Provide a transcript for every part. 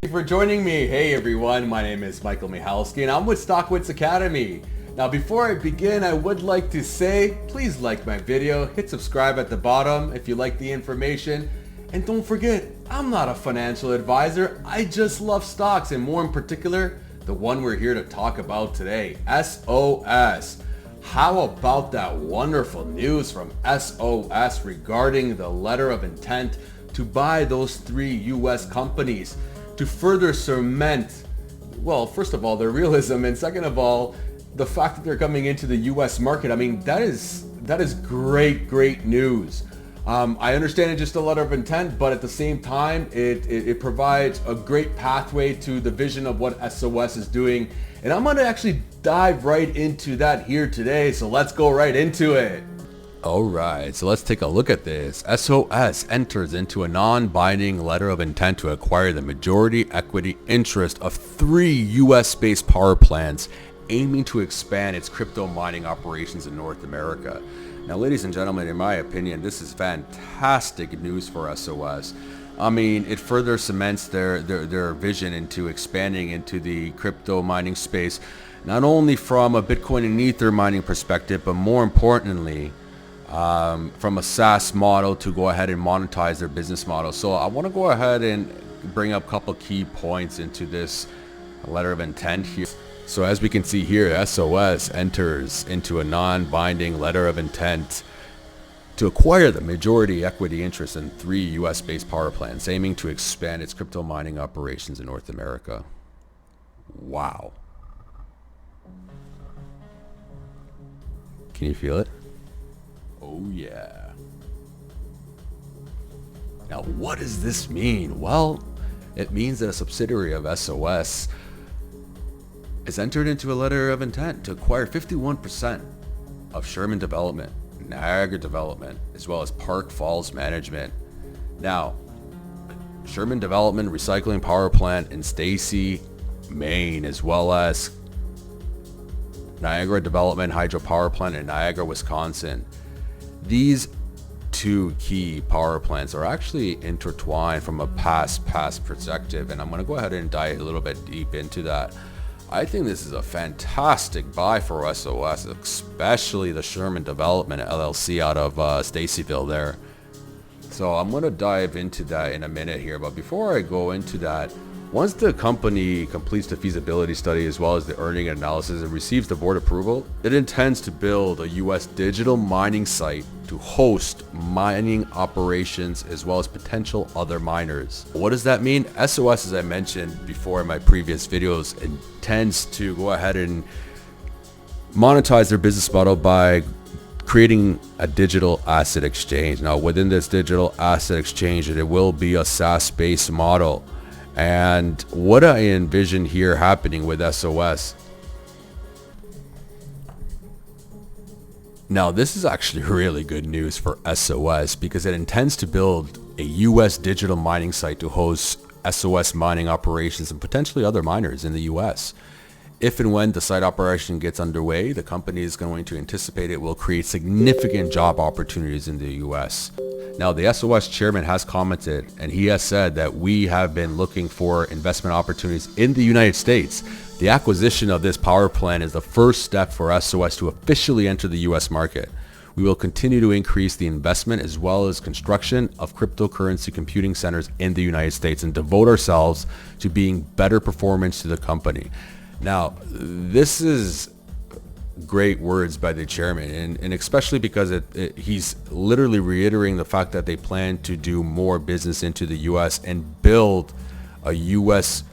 you for joining me. Hey everyone, my name is Michael Michalski and I'm with Stockwits Academy. Now before I begin, I would like to say, please like my video, hit subscribe at the bottom if you like the information, and don't forget, I'm not a financial advisor, I just love stocks, and more in particular, the one we're here to talk about today, SOS. How about that wonderful news from SOS regarding the letter of intent to buy those 3 US companies to further cement, well, first of all, their realism, and second of all, the fact that they're coming into the US market. I mean, that is great news. I understand it's just a letter of intent, but at the same time, it provides a great pathway to the vision of what SOS is doing. And I'm going to actually dive right into that here today. So let's go right into it. Alright, so let's take a look at this. SOS enters into a non-binding letter of intent to acquire the majority equity interest of 3 US-based power plants, aiming to expand its crypto mining operations in North America. Now, ladies and gentlemen, in my opinion, this is fantastic news for SOS. I mean, it further cements their vision into expanding into the crypto mining space, not only from a Bitcoin and Ether mining perspective, but more importantly, from a SaaS model to go ahead and monetize their business model. So I want to go ahead and bring up a couple key points into this letter of intent here. So as we can see here, SOS enters into a non-binding letter of intent to acquire the majority equity interest in 3 US-based power plants, aiming to expand its crypto mining operations in North America. Wow. Can you feel it? Oh yeah. Now what does this mean? Well, it means that a subsidiary of SOS has entered into a letter of intent to acquire 51% of Sherman Development, Niagara Development, as well as Park Falls Management. Now, Sherman Development Recycling Power Plant in Stacy, Maine, as well as Niagara Development Hydropower Plant in Niagara, Wisconsin. These 2 key power plants are actually intertwined from a past perspective, and I'm going to go ahead and dive a little bit deep into that. I think this is a fantastic buy for SOS, especially the Sherman Development LLC out of Stacyville there. So I'm going to dive into that in a minute here, but before I go into that, once the company completes the feasibility study as well as the earning analysis and receives the board approval, it intends to build a US digital mining site to host mining operations as well as potential other miners. What does that mean? SOS, as I mentioned before in my previous videos, intends to go ahead and monetize their business model by creating a digital asset exchange. Now, within this digital asset exchange, it will be a SaaS-based model. And what I envision here happening with SOS. Now, this is actually really good news for SOS because it intends to build a US digital mining site to host SOS mining operations and potentially other miners in the US. If and when the site operation gets underway, the company is going to anticipate it will create significant job opportunities in the US. Now, the SOS chairman has commented, and he has said that we have been looking for investment opportunities in the United States. The acquisition of this power plant is the first step for SOS to officially enter the US market. We will continue to increase the investment as well as construction of cryptocurrency computing centers in the United States and devote ourselves to being better performance to the company. Now, this is great words by the chairman, and especially because he's literally reiterating the fact that they plan to do more business into the US and build a US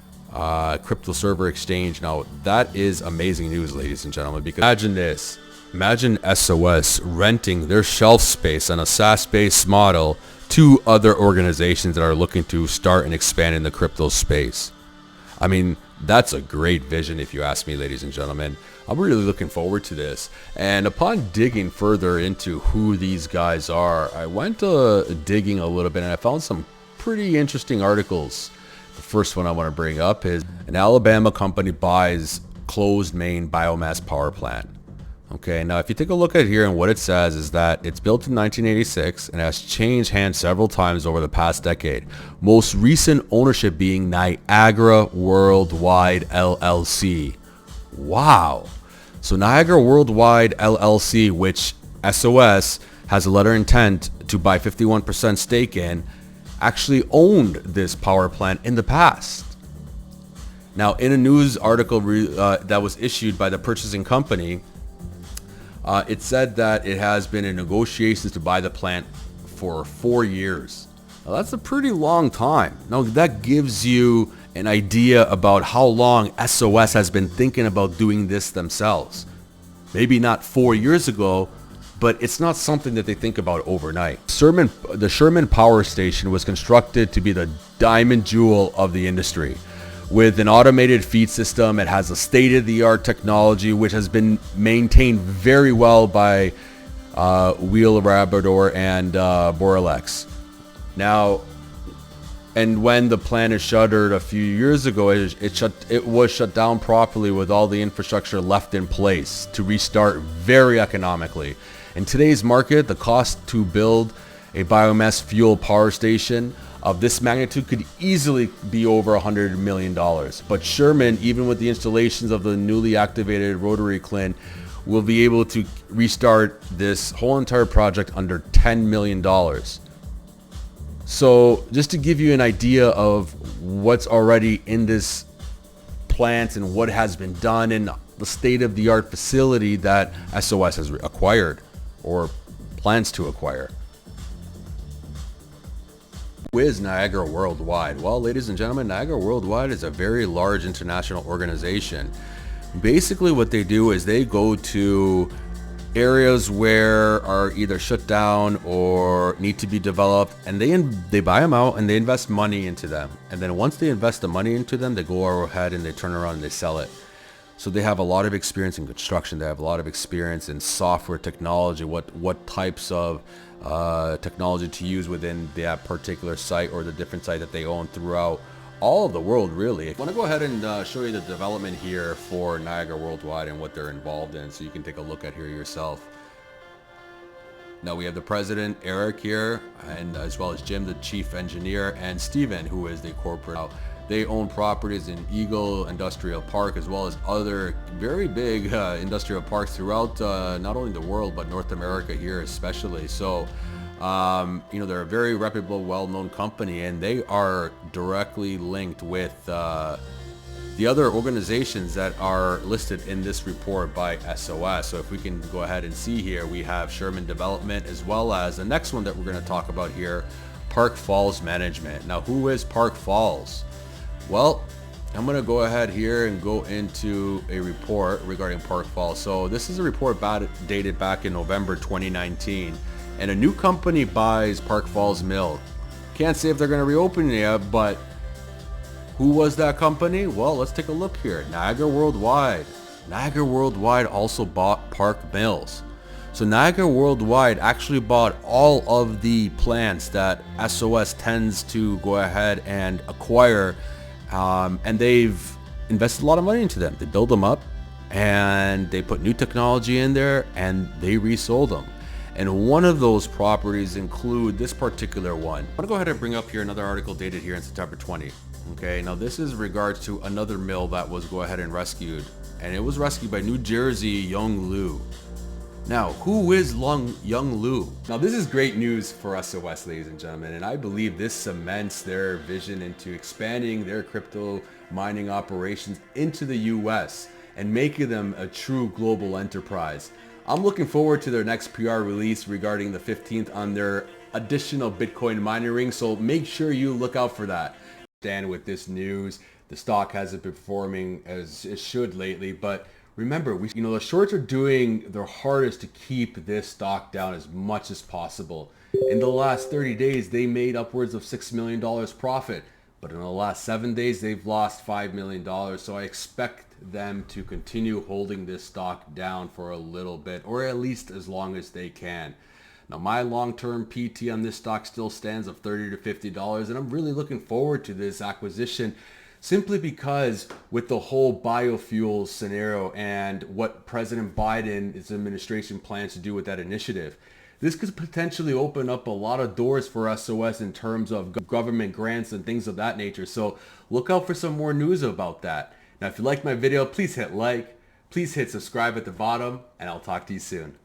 crypto server exchange. Now, that is amazing news, ladies and gentlemen, because imagine this. Imagine SOS renting their shelf space on a SaaS-based model to other organizations that are looking to start and expand in the crypto space. I mean, that's a great vision if you ask me, ladies and gentlemen. I'm really looking forward to this. And upon digging further into who these guys are, I went digging a little bit and I found some pretty interesting articles. The first one I want to bring up is an Alabama company buys closed main biomass power plant. Okay, now if you take a look at here and what it says is that it's built in 1986 and has changed hands several times over the past decade. Most recent ownership being Niagara Worldwide LLC. Wow. So Niagara Worldwide LLC, which SOS has a letter of intent to buy 51% stake in, actually owned this power plant in the past. Now, in a news article that was issued by the purchasing company, it said that it has been in negotiations to buy the plant for 4 years. Now, that's a pretty long time. Now, that gives you an idea about how long SOS has been thinking about doing this themselves. Maybe not 4 years ago, but it's not something that they think about overnight. The Sherman Power Station was constructed to be the diamond jewel of the industry. With an automated feed system, it has a state-of-the-art technology which has been maintained very well by Wheel Labrador and Boralex. Now, and when the plant is shuttered a few years ago, it was shut down properly with all the infrastructure left in place to restart very economically. In today's market, the cost to build a biomass fuel power station of this magnitude could easily be over $100 million. But Sherman, even with the installations of the newly activated rotary kiln, will be able to restart this whole entire project under $10 million. So just to give you an idea of what's already in this plant and what has been done in the state-of-the-art facility that SOS has acquired or plans to acquire. Who is Niagara Worldwide? Well, ladies and gentlemen, Niagara Worldwide is a very large international organization. Basically what they do is they go to areas where are either shut down or need to be developed, and they buy them out and they invest money into them. And then once they invest the money into them, they go ahead and they turn around and they sell it. So they have a lot of experience in construction. They have a lot of experience in software technology, what types of technology to use within that particular site or the different site that they own throughout all of the world, really. I want to go ahead and show you the development here for Niagara Worldwide and what they're involved in, so you can take a look at here yourself. Now we have the president, Eric, here, and as well as Jim, the chief engineer, and Steven, who is the corporate. They own properties in Eagle Industrial Park as well as other very big industrial parks throughout not only the world but North America here especially. So they're a very reputable, well-known company, and they are directly linked with the other organizations that are listed in this report by SOS. So if we can go ahead and see here, we have Sherman Development as well as the next one that we're going to talk about here, Park Falls Management. Now, who is Park Falls? Well, I'm going to go ahead here and go into a report regarding Park Falls. So this is a report dated back in November 2019, and a new company buys Park Falls Mill. Can't say if they're going to reopen it yet, but who was that company? Well, let's take a look here. Niagara Worldwide. Niagara Worldwide also bought Park Mills. So Niagara Worldwide actually bought all of the plants that SOS tends to go ahead and acquire. And they've invested a lot of money into them. They build them up and they put new technology in there and they resold them. And one of those properties include this particular one. I'm gonna go ahead and bring up here another article dated here in September 20. Okay, now this is regards to another mill that was go ahead and rescued, and it was rescued by New Jersey Yongloo. Now, who is Yongloo? Now, this is great news for SOS, ladies and gentlemen, and I believe this cements their vision into expanding their crypto mining operations into the US and making them a true global enterprise. I'm looking forward to their next PR release regarding the 15th on their additional Bitcoin mining ring, so make sure you look out for that. Stand with this news, the stock hasn't been performing as it should lately, but remember, the shorts are doing their hardest to keep this stock down as much as possible. In the last 30 days, they made upwards of $6 million profit. But in the last 7 days, they've lost $5 million. So I expect them to continue holding this stock down for a little bit, or at least as long as they can. Now, my long-term PT on this stock still stands of $30 to $50, and I'm really looking forward to this acquisition. simply because with the whole biofuels scenario and what President Biden's administration plans to do with that initiative. This could potentially open up a lot of doors for SOS in terms of government grants and things of that nature. So look out for some more news about that. Now, if you like my video, please hit like, please hit subscribe at the bottom, and I'll talk to you soon.